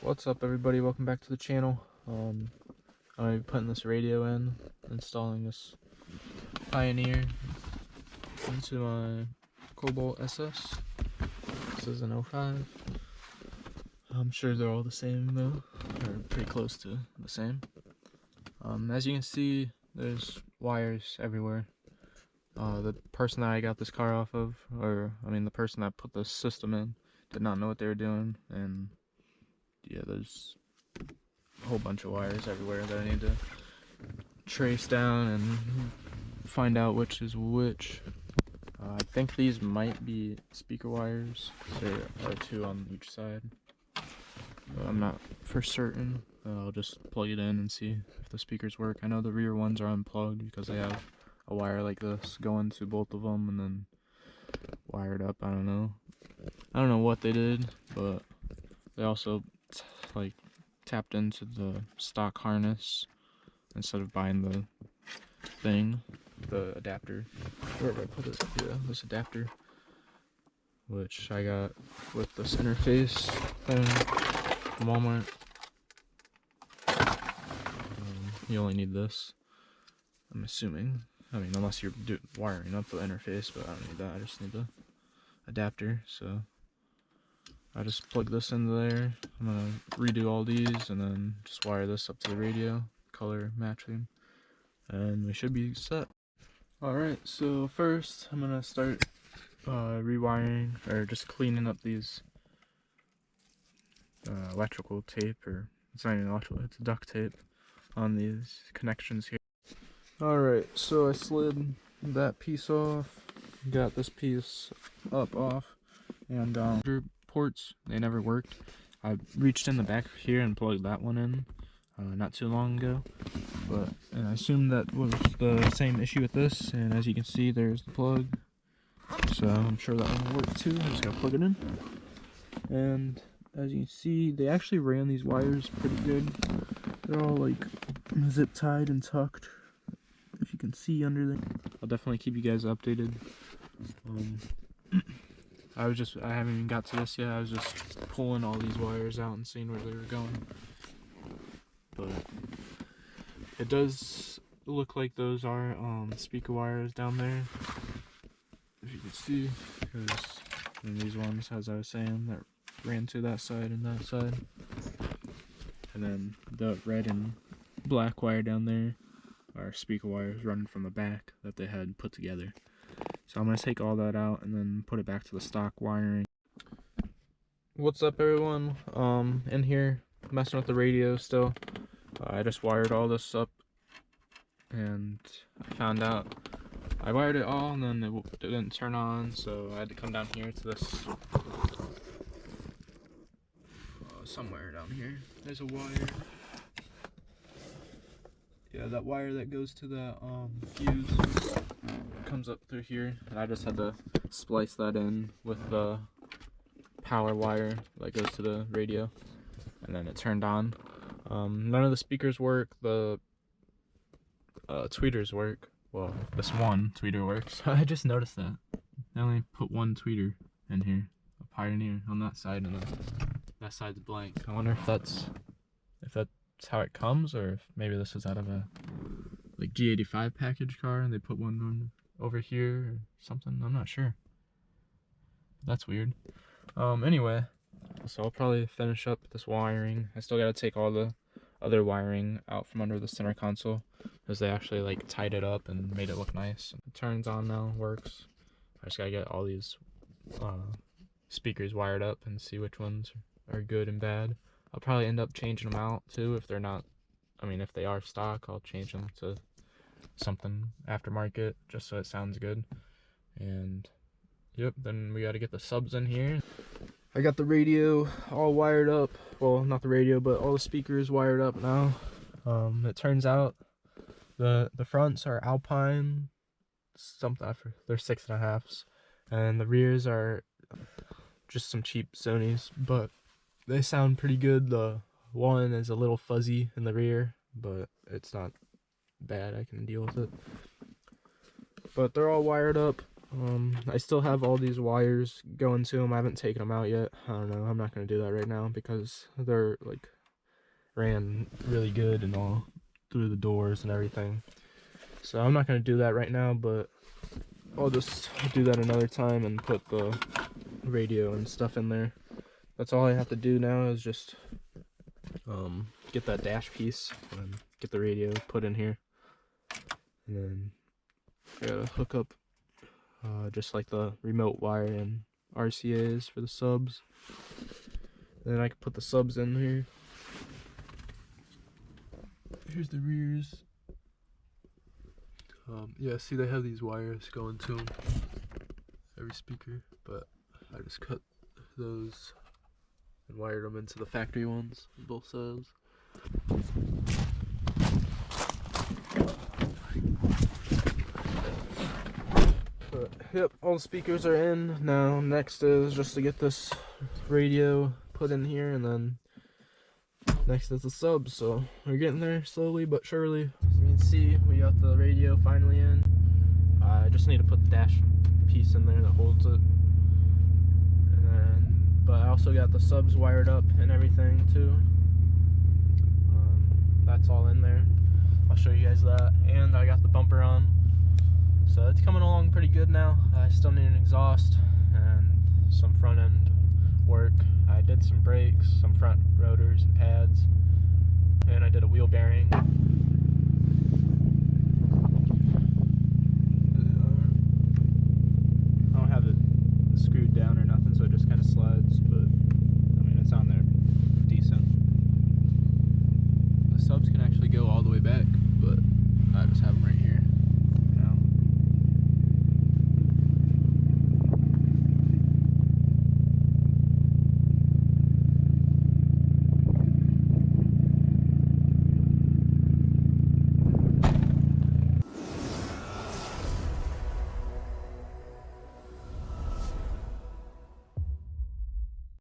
What's up, everybody? Welcome back to the channel. I'm gonna be putting this radio in, installing this Pioneer into my Cobalt SS. This is an 05. I'm sure they're all the same though, or pretty close to the same. As you can see, there's wires everywhere. The person that I got this car off of, the person that put the system in, did not know what they were doing, and yeah, there's a whole bunch of wires everywhere that I need to trace down and find out which is which. I think these might be speaker wires. There are two on each side, but I'm not for certain. I'll just plug it in and see if the speakers work. I know the rear ones are unplugged because they have a wire like this going to both of them and then wired up. I don't know what they did, but they also tapped into the stock harness instead of buying the thing, the adapter. Where did I put it? Yeah, this adapter, which I got with this interface thing from Walmart. You only need this, I'm assuming. Unless you're wiring up the interface, but I don't need that. I just need the adapter. So I just plug this into there. I'm gonna redo all these and then just wire this up to the radio, color matching, and we should be set. Alright, so first I'm gonna start rewiring, or just cleaning up these electrical tape, or it's not even electrical, it's duct tape on these connections here. Alright, so I slid that piece off, got this piece off, and ports, they never worked. I reached in the back here and plugged that one in not too long ago, and I assumed that was the same issue with this, and as you can see, there's the plug, so I'm sure that one will work too. I just gotta plug it in, and as you can see, they actually ran these wires pretty good. They're all like zip tied and tucked, if you can see under there. I'll definitely keep you guys updated. I haven't even got to this yet. I was just pulling all these wires out and seeing where they were going. But it does look like those are speaker wires down there, if you can see, because these ones, as I was saying, that ran to that side and that side. And then the red and black wire down there are speaker wires running from the back that they had put together. So I'm going to take all that out and then put it back to the stock wiring. What's up, everyone? In here, messing with the radio still. I just wired all this up, and I found out I wired it all and then it didn't turn on, so I had to come down here to this, somewhere down here. There's a wire. Yeah, that wire that goes to the fuse comes up through here, and I just had to splice that in with the power wire that goes to the radio, and then it turned on. None of the speakers work. The tweeters work. Well, this one tweeter works. I just noticed that. I only put one tweeter in here, a Pioneer on that side, and then that side's blank. I wonder if that's how it comes, or if maybe this is out of a G85 package car and they put one on over here or something. I'm not sure. That's weird. Anyway, so I'll probably finish up this wiring. I still gotta take all the other wiring out from under the center console, because they actually tied it up and made it look nice. It turns on now, works. I just gotta get all these speakers wired up and see which ones are good and bad. I'll probably end up changing them out too if they're not. If they are stock, I'll change them to something aftermarket just so it sounds good. And yep, then we got to get the subs in here. I got the radio all wired up. Well, not the radio, but all the speakers wired up now. It turns out the fronts are Alpine something. They're 6.5s, and the rears are just some cheap Sonys, but they sound pretty good. The one is a little fuzzy in the rear, but it's not bad. I can deal with it. But they're all wired up. I still have all these wires going to them. I haven't taken them out yet. I don't know. I'm not going to do that right now because they're like ran really good and all through the doors and everything. So I'm not going to do that right now, but I'll just do that another time and put the radio and stuff in there. That's all I have to do now is just get that dash piece and get the radio put in here. And then I gotta hook up just like the remote wire and RCAs for the subs. Then I can put the subs in here. Here's the rears. Yeah, see they have these wires going to them, every speaker, but I just cut those and wired them into the factory ones on both sides. But yep, all the speakers are in. Now next is just to get this radio put in here, and then next is the subs. So we're getting there slowly but surely. As you can see, we got the radio finally in. I just need to put the dash piece in there that holds it. But I also got the subs wired up and everything too. That's all in there. I'll show you guys that. And I got the bumper on. So it's coming along pretty good now. I still need an exhaust and some front end work. I did some brakes, some front rotors and pads, and I did a wheel bearing.